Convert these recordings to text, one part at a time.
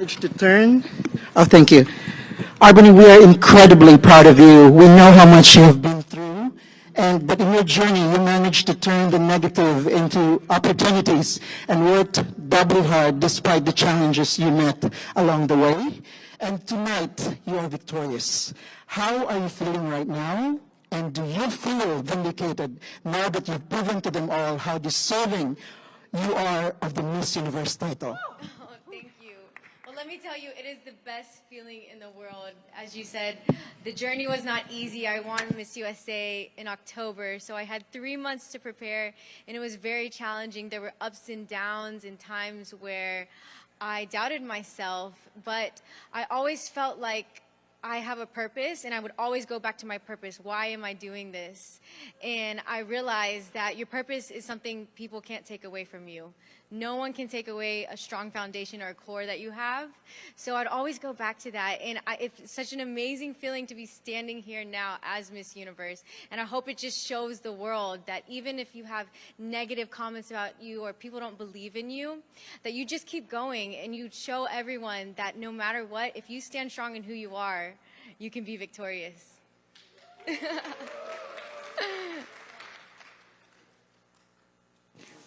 To turn. Oh, thank you. Arbany, we are incredibly proud of you. We know how much you have been through, but in your journey, you managed to turn the negative into opportunities and worked doubly hard despite the challenges you met along the way. And tonight, you are victorious. How are you feeling right now? And do you feel vindicated now that you've proven to them all how deserving you are of the Miss Universe title? Oh, thank you. Well, let me tell you, it is the best feeling in the world. As you said, the journey was not easy. I won Miss USA in October, so I had 3 months to prepare, and it was very challenging. There were ups and downs and times where I doubted myself, but I always felt like I have a purpose, and I would always go back to my purpose. Why am I doing this? And I realized that your purpose is something people can't take away from you. No one can take away a strong foundation or a core that you have. So I'd always go back to that. And it's such an amazing feeling to be standing here now as Miss Universe. And I hope it just shows the world that even if you have negative comments about you or people don't believe in you, that you just keep going and you show everyone that no matter what, if you stand strong in who you are, you can be victorious.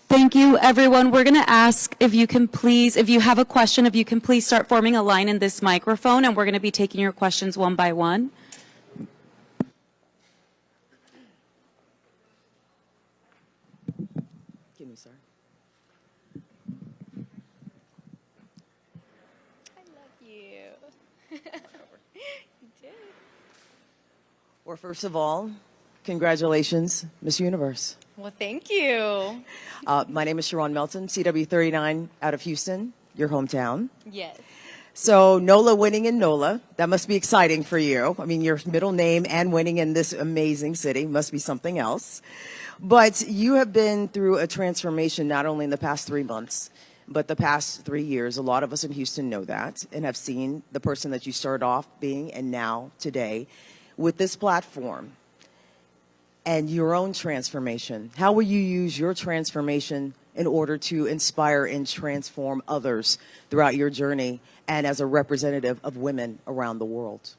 Thank you, everyone. We're going to ask if you can please, if you have a question, if you can please start forming a line in this microphone, and we're going to be taking your questions one by one. Excuse me, sir. I love you. You did. Well, first of all, congratulations, Miss Universe. Well, thank you. My name is Sharon Melton, CW39 out of Houston, your hometown. Yes. So NOLA winning in NOLA, that must be exciting for you. I mean, your middle name and winning in this amazing city must be something else. But you have been through a transformation not only in the past 3 months, but the past 3 years. A lot of us in Houston know that and have seen the person that you started off being and now today with this platform. And your own transformation. How will you use your transformation in order to inspire and transform others throughout your journey and as a representative of women around the world?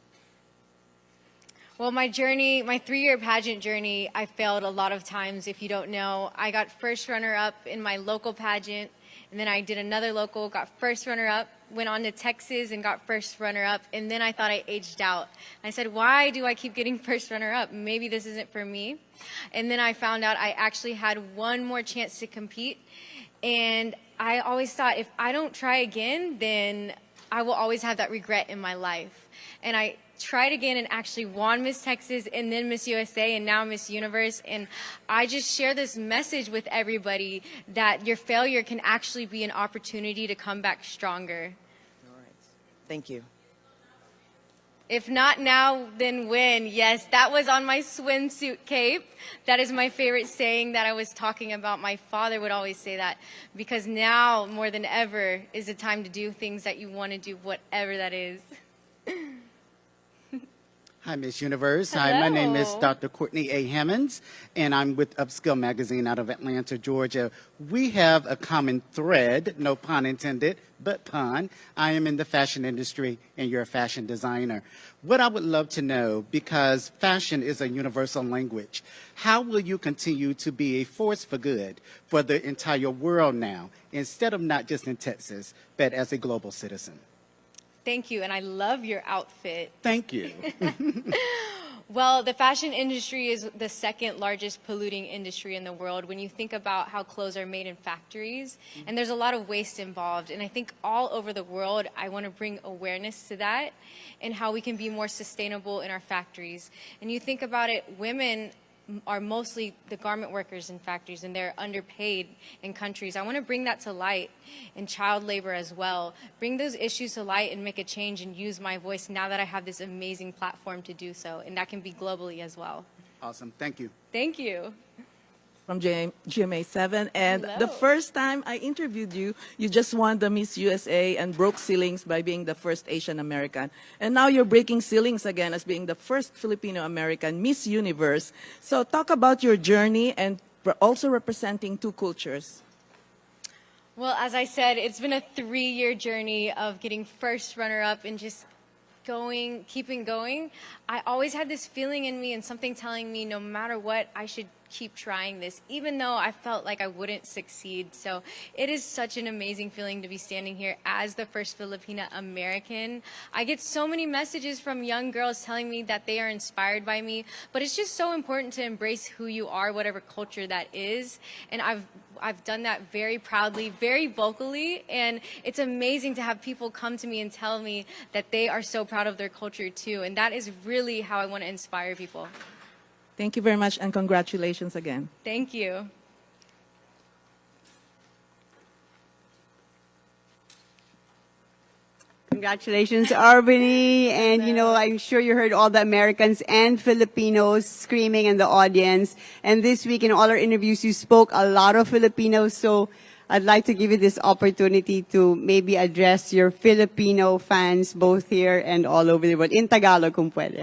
Well, my journey, my 3-year pageant journey, I failed a lot of times. If you don't know, I got first runner-up in my local pageant, and then I did another local, got first runner-up, went on to Texas and got first runner-up, and then I thought I aged out. I said, why do I keep getting first runner-up? Maybe this isn't for me. And then I found out I actually had one more chance to compete, and I always thought if I don't try again, then I will always have that regret in my life. And I tried again and actually won Miss Texas and then Miss USA and now Miss Universe. And I just share this message with everybody that your failure can actually be an opportunity to come back stronger. All right. Thank you. If not now, then when? Yes, that was on my swimsuit cape. That is my favorite saying that I was talking about. My father would always say that because now more than ever is the time to do things that you want to do, whatever that is. Hi, Miss Universe. Hello. Hi, my name is Dr. Courtney A. Hammonds, and I'm with Upskill Magazine out of Atlanta, Georgia. We have a common thread, no pun intended, but pun. I am in the fashion industry, and you're a fashion designer. What I would love to know, because fashion is a universal language, how will you continue to be a force for good for the entire world now, instead of not just in Texas, but as a global citizen? Thank you, and I love your outfit. Thank you. Well, the fashion industry is the second largest polluting industry in the world when you think about how clothes are made in factories, and there's a lot of waste involved. And I think all over the world, I want to bring awareness to that and how we can be more sustainable in our factories. And you think about it, women are mostly the garment workers in factories, and they're underpaid in countries. I want to bring that to light, and child labor as well. Bring those issues to light and make a change and use my voice now that I have this amazing platform to do so, and that can be globally as well. Awesome. Thank you. Thank you. From GMA7, and Hello. the first time I interviewed you, you just won the Miss USA and broke ceilings by being the first Asian American. And now you're breaking ceilings again as being the first Filipino American Miss Universe. So talk about your journey and also representing two cultures. Well, as I said, it's been a 3-year journey of getting first runner-up and just keeping going. I always had this feeling in me and something telling me no matter what, I should keep trying this, even though I felt like I wouldn't succeed. So it is such an amazing feeling to be standing here as the first Filipina American. I get so many messages from young girls telling me that they are inspired by me, but it's just so important to embrace who you are, whatever culture that is. And I've done that very proudly, very vocally, and it's amazing to have people come to me and tell me that they are so proud of their culture too, and that is really how I want to inspire people. Thank you very much, and congratulations again. Thank you. Congratulations, Albany. And, you know, I'm sure you heard all the Americans and Filipinos screaming in the audience. And this week in all our interviews, you spoke a lot of Filipinos. So I'd like to give you this opportunity to maybe address your Filipino fans both here and all over the world. In Tagalog, kung pwede.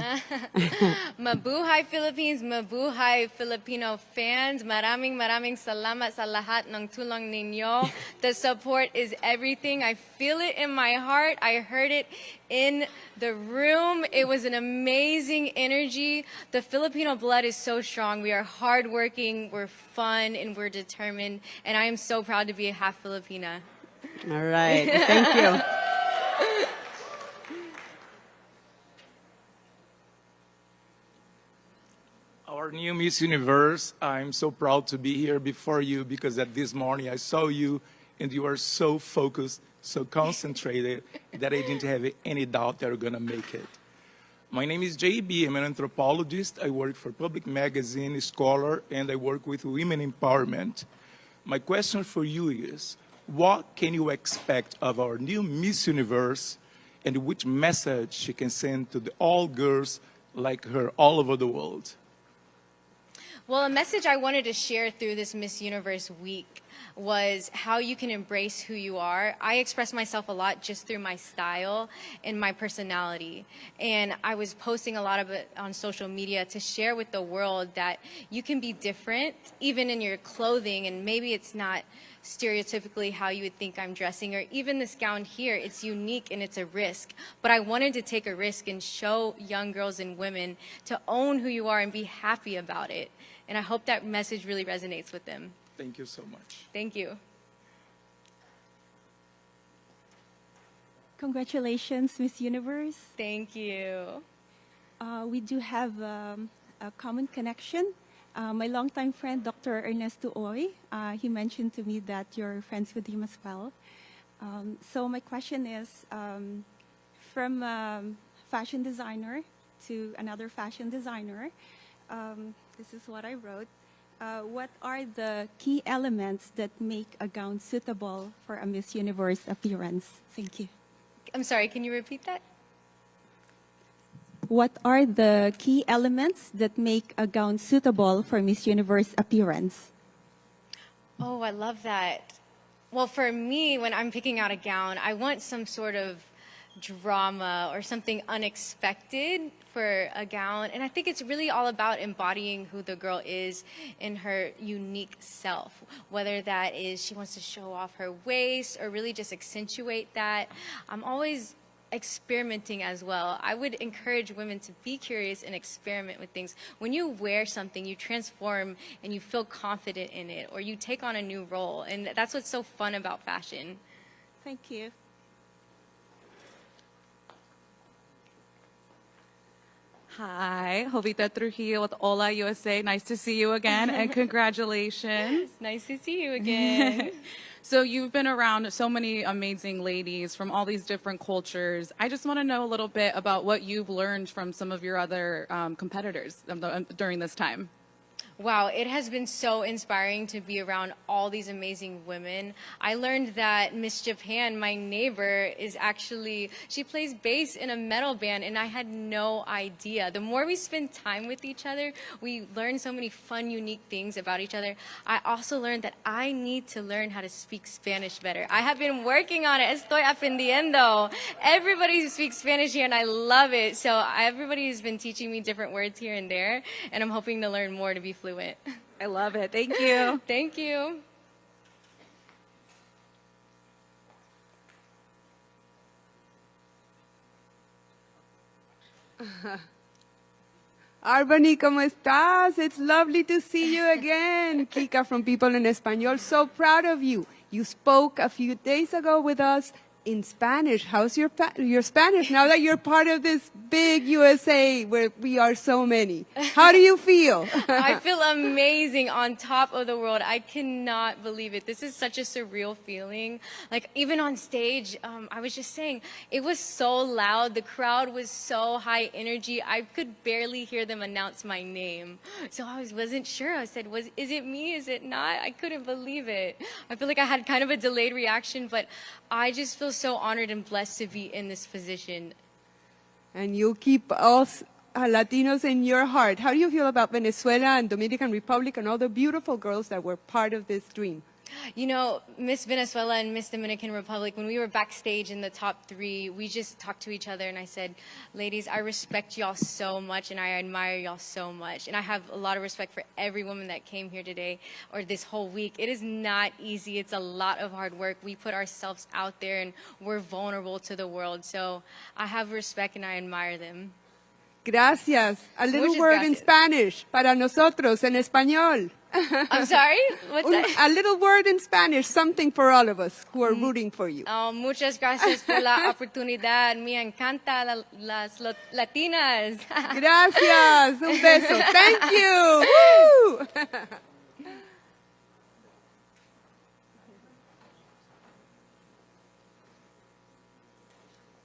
Mabuhay Philippines, mabuhay Filipino fans. Maraming salamat sa lahat ng tulong ninyo. The support is everything. I feel it in my heart. I heard it in the room. It was an amazing energy. The Filipino blood is so strong. We are hardworking, we're fun, and we're determined. And I am so proud to be a half Filipina. All right. Thank you. Our new Miss Universe, I'm so proud to be here before you because at this morning I saw you and you are so focused, so concentrated that I didn't have any doubt that you're going to make it. My name is JB. I'm an anthropologist. I work for Public Magazine, scholar, and I work with women empowerment. My question for you is, what can you expect of our new Miss Universe and which message she can send to all girls like her all over the world? Well, a message I wanted to share through this Miss Universe week was how you can embrace who you are. I express myself a lot just through my style and my personality. And I was posting a lot of it on social media to share with the world that you can be different, even in your clothing, and maybe it's not stereotypically how you would think I'm dressing, or even this gown here, it's unique and it's a risk. But I wanted to take a risk and show young girls and women to own who you are and be happy about it. And I hope that message really resonates with them. Thank you so much. Thank you. Congratulations, Miss Universe. Thank you. We do have a common connection. My longtime friend, Dr. Ernesto Oy, he mentioned to me that you're friends with him as well. So my question is, from fashion designer to another fashion designer, this is what I wrote. What are the key elements that make a gown suitable for a Miss Universe appearance? Thank you. I'm sorry, can you repeat that? What are the key elements that make a gown suitable for Miss Universe appearance? Oh, I love that. Well, for me, when I'm picking out a gown, I want some sort of drama or something unexpected for a gown. And I think it's really all about embodying who the girl is in her unique self, whether that is she wants to show off her waist or really just accentuate that. I'm always experimenting as well. I would encourage women to be curious and experiment with things. When you wear something, you transform and you feel confident in it, or you take on a new role. And that's what's so fun about fashion. Thank you. Hi, Jovita Trujillo with Hola USA. Nice to see you again, and congratulations. Nice to see you again. So you've been around so many amazing ladies from all these different cultures. I just want to know a little bit about what you've learned from some of your other competitors during this time. Wow, it has been so inspiring to be around all these amazing women. I learned that Miss Japan, my neighbor, she plays bass in a metal band, and I had no idea. The more we spend time with each other, we learn so many fun, unique things about each other. I also learned that I need to learn how to speak Spanish better. I have been working on it. Estoy aprendiendo. Everybody speaks Spanish here, and I love it. So everybody has been teaching me different words here and there, and I'm hoping to learn more to be fluent. I love it. Thank you. Thank you. Arbany, ¿cómo estás? It's lovely to see you again. Kika from People in Español, so proud of you. You spoke a few days ago with us in Spanish. How's your Spanish now that you're part of this big USA where we are so many? How do you feel? I feel amazing, on top of the world. I cannot believe it. This is such a surreal feeling. Like, even on stage, I was just saying, it was so loud. The crowd was so high energy. I could barely hear them announce my name. So I wasn't sure. I said, is it me? Is it not? I couldn't believe it. I feel like I had kind of a delayed reaction, but I just feel so honored and blessed to be in this position. And you keep us Latinos in your heart. How do you feel about Venezuela and Dominican Republic and all the beautiful girls that were part of this dream? You know, Miss Venezuela and Miss Dominican Republic, when we were backstage in the top 3, we just talked to each other and I said, ladies, I respect y'all so much and I admire y'all so much. And I have a lot of respect for every woman that came here today or this whole week. It is not easy. It's a lot of hard work. We put ourselves out there and we're vulnerable to the world. So I have respect and I admire them. Gracias. A little Muchas word in gracias. Spanish para nosotros en español. I'm sorry? What's that? A little word in Spanish, something for all of us who are rooting for you. Oh, muchas gracias por la oportunidad. Me encanta las latinas. Gracias. Un beso. Thank you. Woo!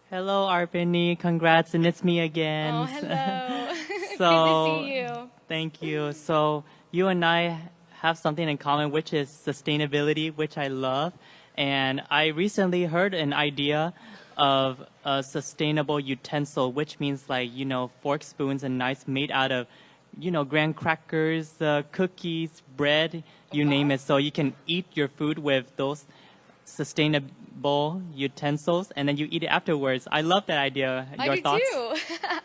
Hello, Arbany. Congrats, and it's me again. Oh, hello. So, good to see you. Thank you. So, you and I have something in common, which is sustainability, which I love. And I recently heard an idea of a sustainable utensil, which means like, forks, spoons, and knives made out of, graham crackers, cookies, bread, you name it. So you can eat your food with those sustainable utensils, and then you eat it afterwards. I love that idea. Your thoughts? I do too.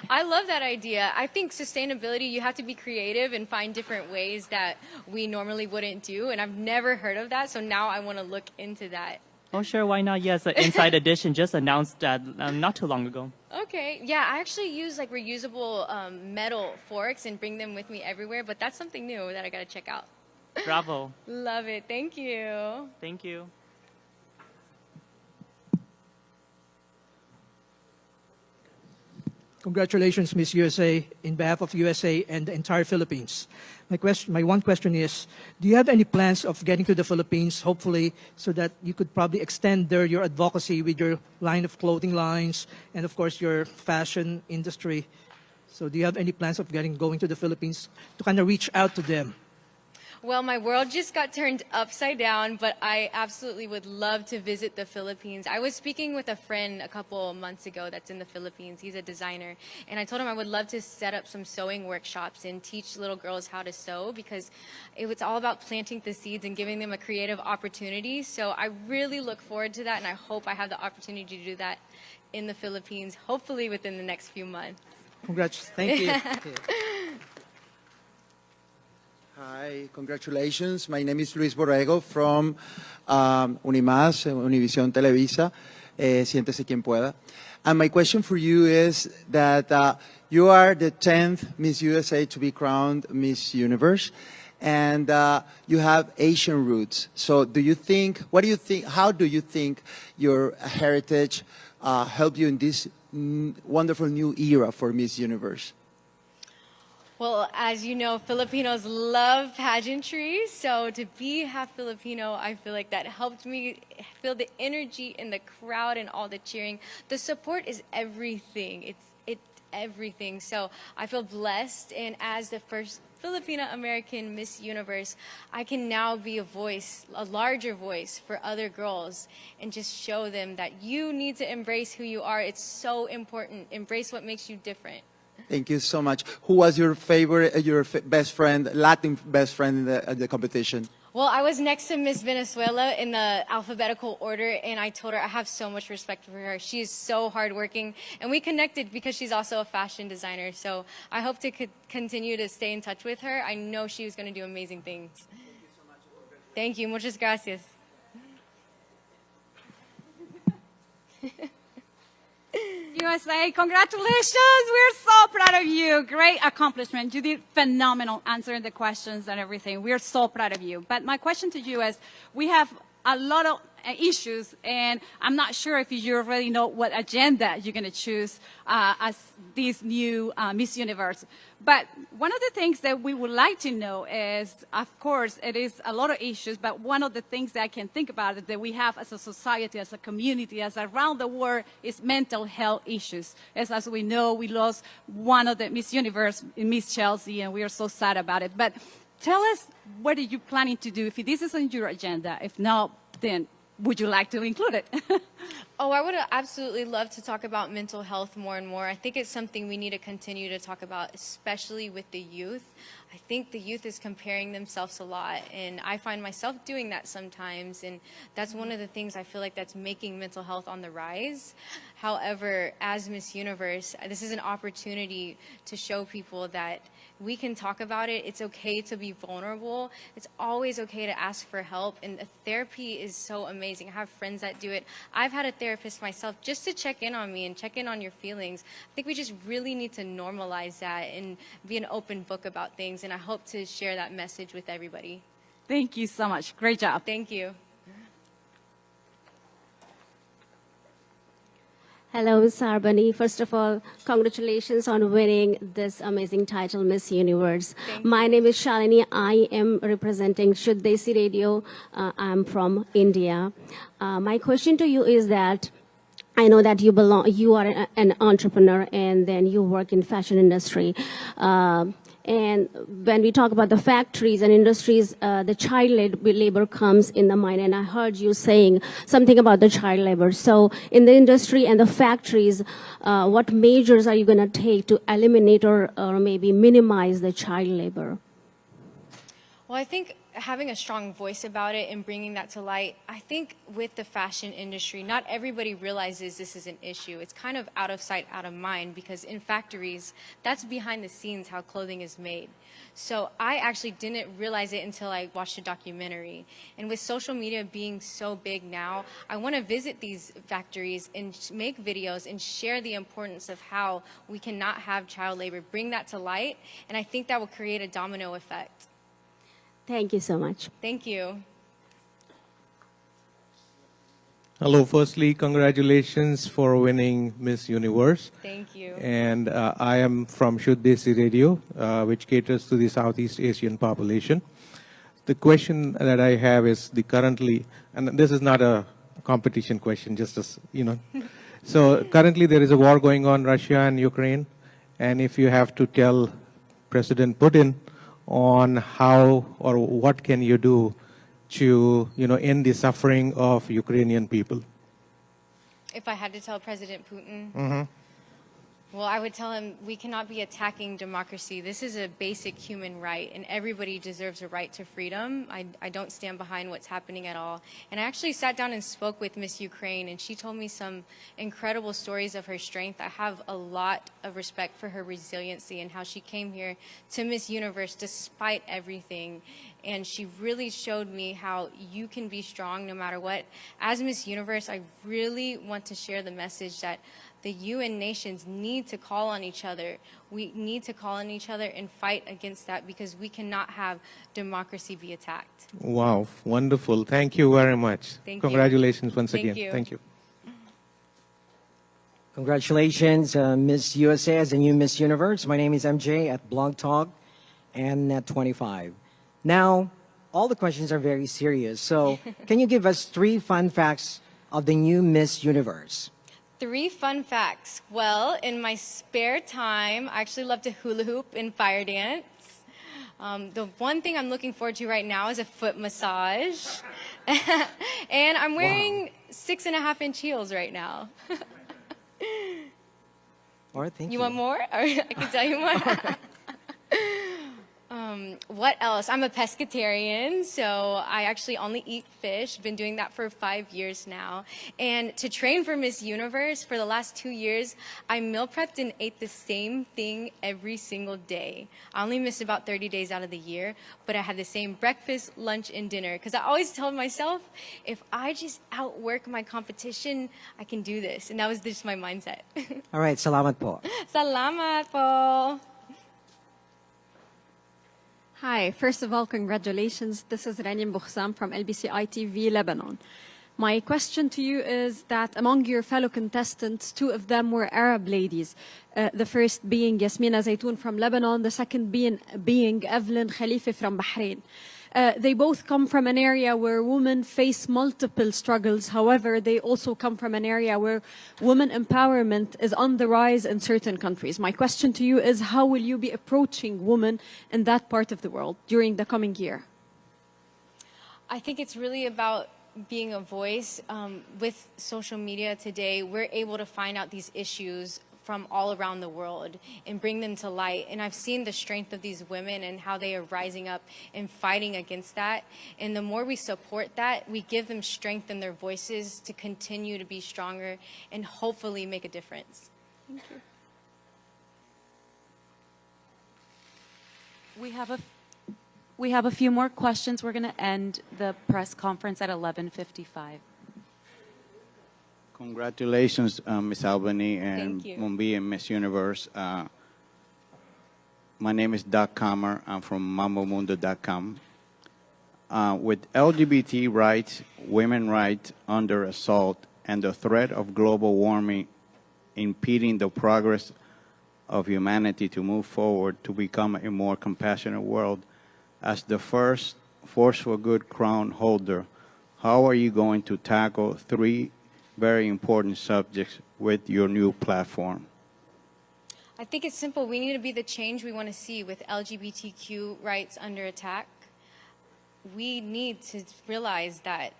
I love that idea. I think sustainability, you have to be creative and find different ways that we normally wouldn't do. And I've never heard of that. So now I want to look into that. Oh, sure. Why not? Yes, Inside Edition just announced that not too long ago. Okay. Yeah, I actually use like reusable metal forks and bring them with me everywhere. But that's something new that I got to check out. Bravo. Love it. Thank you. Thank you. Congratulations, Miss USA, in behalf of USA and the entire Philippines. My one question is, do you have any plans of getting to the Philippines, hopefully, so that you could probably extend there your advocacy with your line of clothing lines and, of course, your fashion industry? So do you have any plans of going to the Philippines to kind of reach out to them? Well, my world just got turned upside down, but I absolutely would love to visit the Philippines. I was speaking with a friend a couple months ago that's in the Philippines. He's a designer. And I told him I would love to set up some sewing workshops and teach little girls how to sew because it's all about planting the seeds and giving them a creative opportunity. So I really look forward to that, and I hope I have the opportunity to do that in the Philippines, hopefully within the next few months. Congrats. Thank you. Hi, congratulations. My name is Luis Borrego from Unimás, Univisión Televisa. Siéntese quien pueda. And my question for you is that you are the 10th Miss USA to be crowned Miss Universe, and you have Asian roots. So how do you think your heritage helped you in this wonderful new era for Miss Universe? Well, as you know, Filipinos love pageantry. So to be half Filipino, I feel like that helped me feel the energy in the crowd and all the cheering. The support is everything. It's everything. So I feel blessed. And as the first Filipino-American Miss Universe, I can now be a voice, a larger voice for other girls and just show them that you need to embrace who you are. It's so important. Embrace what makes you different. Thank you so much. Who was your favorite, best friend, Latin best friend in the competition? Well, I was next to Miss Venezuela in the alphabetical order, and I told her I have so much respect for her. She is so hardworking, and we connected because she's also a fashion designer. So I hope to continue to stay in touch with her. I know she was going to do amazing things. Thank you so much. Thank you. Muchas gracias. USA, congratulations. We're so proud of you. Great accomplishment. You did phenomenal answering the questions and everything. We're so proud of you. But my question to you is, we have a lot of issues, and I'm not sure if you already know what agenda you're going to choose as this new Miss Universe. But one of the things that we would like to know is, of course, it is a lot of issues, but one of the things that I can think about that we have as a society, as a community, as around the world, is mental health issues. As we know, we lost one of the Miss Universe, Miss Chelsea, and we are so sad about it. But tell us, what are you planning to do if this is on your agenda? If not, then would you like to include it? Oh, I would absolutely love to talk about mental health more and more. I think it's something we need to continue to talk about, especially with the youth. I think the youth is comparing themselves a lot, and I find myself doing that sometimes, and that's one of the things I feel like that's making mental health on the rise. However, as Miss Universe, this is an opportunity to show people that we can talk about it. It's okay to be vulnerable. It's always okay to ask for help. And therapy is so amazing. I have friends that do it. I've had a therapist myself just to check in on me and check in on your feelings. I think we just really need to normalize that and be an open book about things. And I hope to share that message with everybody. Thank you so much. Great job. Thank you. Hello, Ms. Arbani. First of all, congratulations on winning this amazing title, Miss Universe. My name is Shalini. I am representing Shuddh Desi Radio. I'm from India. My question to you is that I know that you are an entrepreneur and then you work in fashion industry. And when we talk about the factories and industries, the child labor comes in the mind. And I heard you saying something about the child labor. So in the industry and the factories, what measures are you going to take to eliminate or maybe minimize the child labor? Well, I think having a strong voice about it and bringing that to light, I think with the fashion industry, not everybody realizes this is an issue. It's kind of out of sight, out of mind, because in factories, that's behind the scenes how clothing is made. So I actually didn't realize it until I watched a documentary. And with social media being so big now, I want to visit these factories and make videos and share the importance of how we cannot have child labor, bring that to light, and I think that will create a domino effect. Thank you so much. Thank you. Hello, firstly, congratulations for winning Miss Universe. Thank you. And I am from Shuddh Desi Radio, which caters to the Southeast Asian population. The question that I have is currently, and this is not a competition question, just as, you know. So currently there is a war going on, Russia and Ukraine. And if you have to tell President Putin on how or what can you do to, end the suffering of Ukrainian people? If I had to tell President Putin, well, I would tell him we cannot be attacking democracy. This is a basic human right, and everybody deserves a right to freedom. I don't stand behind what's happening at all. And I actually sat down and spoke with Miss Ukraine, and she told me some incredible stories of her strength. I have a lot of respect for her resiliency and how she came here to Miss Universe despite everything. And she really showed me how you can be strong no matter what. As Miss Universe, I really want to share the message that the UN nations need to call on each other. We need to call on each other and fight against that because we cannot have democracy be attacked. Wow, wonderful. Thank you very much. Thank Congratulations once Thank again. you. Thank you. Congratulations, Miss USA as the new Miss Universe. My name is MJ at Blog Talk and Net25. Now, all the questions are very serious. So can you give us 3 fun facts of the new Miss Universe? 3 fun facts. Well, in my spare time, I actually love to hula hoop and fire dance. The one thing I'm looking forward to right now is a foot massage. And I'm wearing 6.5-inch heels right now. All right, thank you. You want more? Or I can tell you more. What else? I'm a pescatarian, so I actually only eat fish. Been doing that for 5 years now. And to train for Miss Universe for the last 2 years, I meal prepped and ate the same thing every single day. I only missed about 30 days out of the year, but I had the same breakfast, lunch, and dinner. Because I always tell myself, if I just outwork my competition, I can do this. And that was just my mindset. All right, salamat po. Salamat po. Hi, first of all, congratulations. This is Ranim Boukhsam from LBCI TV Lebanon. My question to you is that among your fellow contestants, 2 of them were Arab ladies. The first being Yasmina Zaytoun from Lebanon, the second being Evelyn Khalifa from Bahrain. They both come from an area where women face multiple struggles. However, they also come from an area where women empowerment is on the rise in certain countries. My question to you is, how will you be approaching women in that part of the world during the coming year? I think it's really about being a voice. With social media today, we're able to find out these issues from all around the world and bring them to light. And I've seen the strength of these women and how they are rising up and fighting against that. And the more we support that, we give them strength in their voices to continue to be stronger and hopefully make a difference. Thank you. We have a few more questions. We're going to end the press conference at 11:55. Congratulations, Ms. Albany and Thank you. Mumbai and Miss Universe. My name is Doc Kammer. I'm from MamboMundo.com. With LGBT rights, women rights under assault, and the threat of global warming impeding the progress of humanity to move forward to become a more compassionate world, as the first Force for Good crown holder, how are you going to tackle 3 very important subjects with your new platform? I think it's simple. We need to be the change we want to see with LGBTQ rights under attack. We need to realize that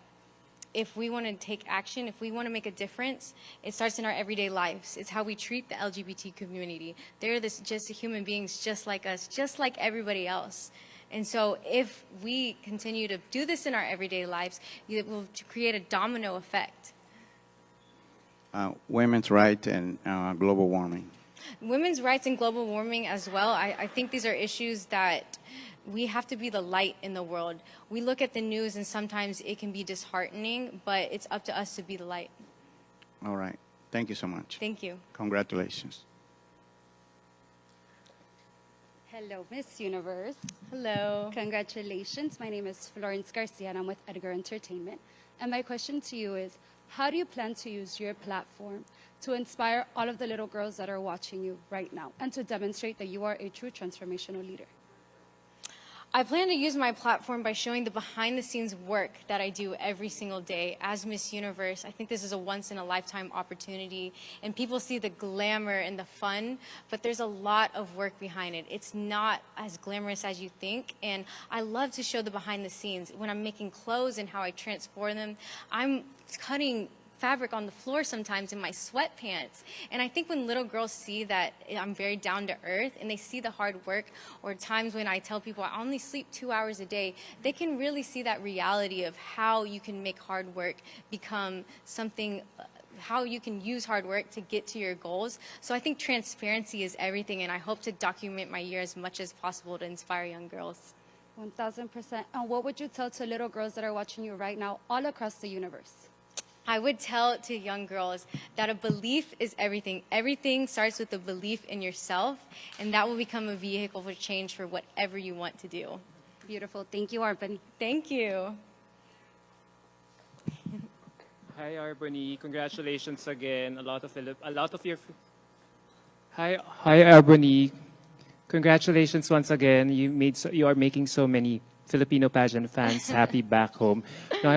if we want to take action, if we want to make a difference, it starts in our everyday lives. It's how we treat the LGBT community. They're just human beings just like us, just like everybody else. And so if we continue to do this in our everyday lives, it will create a domino effect. Women's rights and global warming. Women's rights and global warming as well. I think these are issues that we have to be the light in the world. We look at the news and sometimes it can be disheartening, but it's up to us to be the light. All right. Thank you so much. Thank you. Congratulations. Hello, Miss Universe. Hello. Congratulations. My name is Florence Garcia and I'm with Edgar Entertainment. And my question to you is, how do you plan to use your platform to inspire all of the little girls that are watching you right now and to demonstrate that you are a true transformational leader? I plan to use my platform by showing the behind-the-scenes work that I do every single day as Miss Universe. I think this is a once-in-a-lifetime opportunity, and people see the glamour and the fun, but there's a lot of work behind it. It's not as glamorous as you think, and I love to show the behind-the-scenes. When I'm making clothes and how I transform them, I'm cutting fabric on the floor sometimes in my sweatpants. And I think when little girls see that I'm very down to earth and they see the hard work, or times when I tell people I only sleep 2 hours a day, they can really see that reality of how you can make hard work become something, how you can use hard work to get to your goals. So I think transparency is everything, and I hope to document my year as much as possible to inspire young girls. 1000%. And what would you tell to little girls that are watching you right now all across the universe? I would tell to young girls that a belief is everything. Everything starts with a belief in yourself, and that will become a vehicle for change for whatever you want to do. Beautiful. Thank you, Arbany. Thank you. Hi, Arbany. Congratulations again. Hi, Arbany. Congratulations once again. You are making so many Filipino pageant fans happy back home. Now,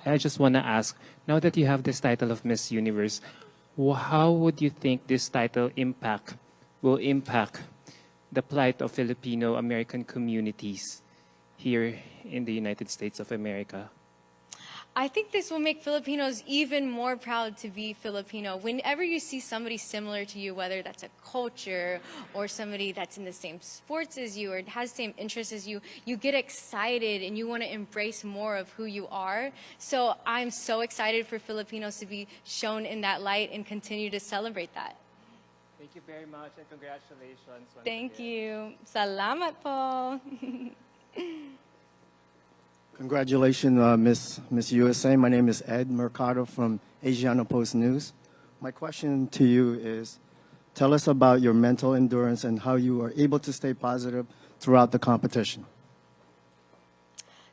I just wanna ask, now that you have this title of Miss Universe, how would you think this title will impact the plight of Filipino American communities here in the United States of America? I think this will make Filipinos even more proud to be Filipino. Whenever you see somebody similar to you, whether that's a culture or somebody that's in the same sports as you or has the same interests as you, you get excited and you want to embrace more of who you are. So I'm so excited for Filipinos to be shown in that light and continue to celebrate that. Thank you very much and congratulations. Thank you. Salamat po. Congratulations, Miss USA. My name is Ed Mercado from Asiana Post News. My question to you is, tell us about your mental endurance and how you are able to stay positive throughout the competition.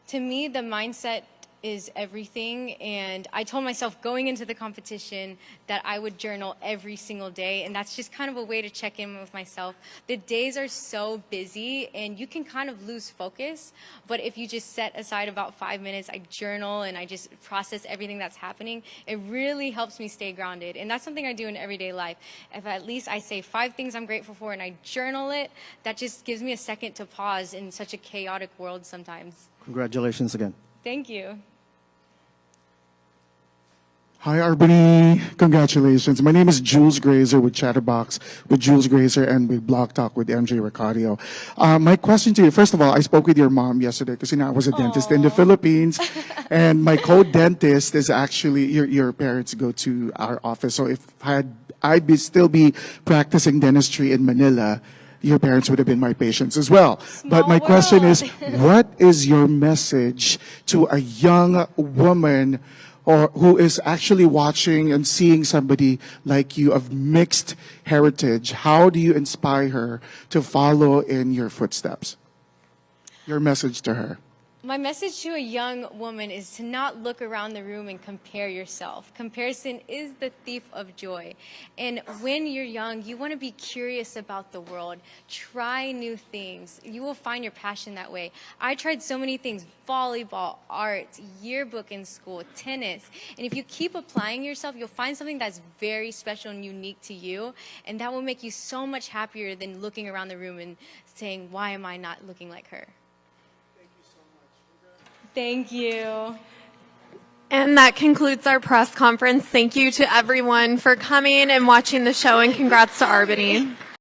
To me, the mindset is everything, and I told myself going into the competition that I would journal every single day, and that's just kind of a way to check in with myself. The days are so busy and you can kind of lose focus, but if you just set aside about 5 minutes, I journal and I just process everything that's happening, it really helps me stay grounded. And that's something I do in everyday life. If at least I say 5 things I'm grateful for and I journal it, that just gives me a second to pause in such a chaotic world sometimes. Congratulations again. Thank you. Hi, Albany. Congratulations. My name is Jules Grazer with Chatterbox, with Jules Grazer, and with Blog Talk with MJ Ricardio. My question to you, first of all, I spoke with your mom yesterday because I was a dentist in the Philippines, and my co-dentist is actually, your parents go to our office. So if I'd still be practicing dentistry in Manila, your parents would have been my patients as well. But my question is, what is your message to a young woman or who is actually watching and seeing somebody like you of mixed heritage? How do you inspire her to follow in your footsteps? Your message to her. My message to a young woman is to not look around the room and compare yourself. Comparison is the thief of joy. And when you're young, you want to be curious about the world. Try new things. You will find your passion that way. I tried so many things: volleyball, art, yearbook in school, tennis. And if you keep applying yourself, you'll find something that's very special and unique to you. And that will make you so much happier than looking around the room and saying, why am I not looking like her? Thank you. And that concludes our press conference. Thank you to everyone for coming and watching the show, and congrats to Albany.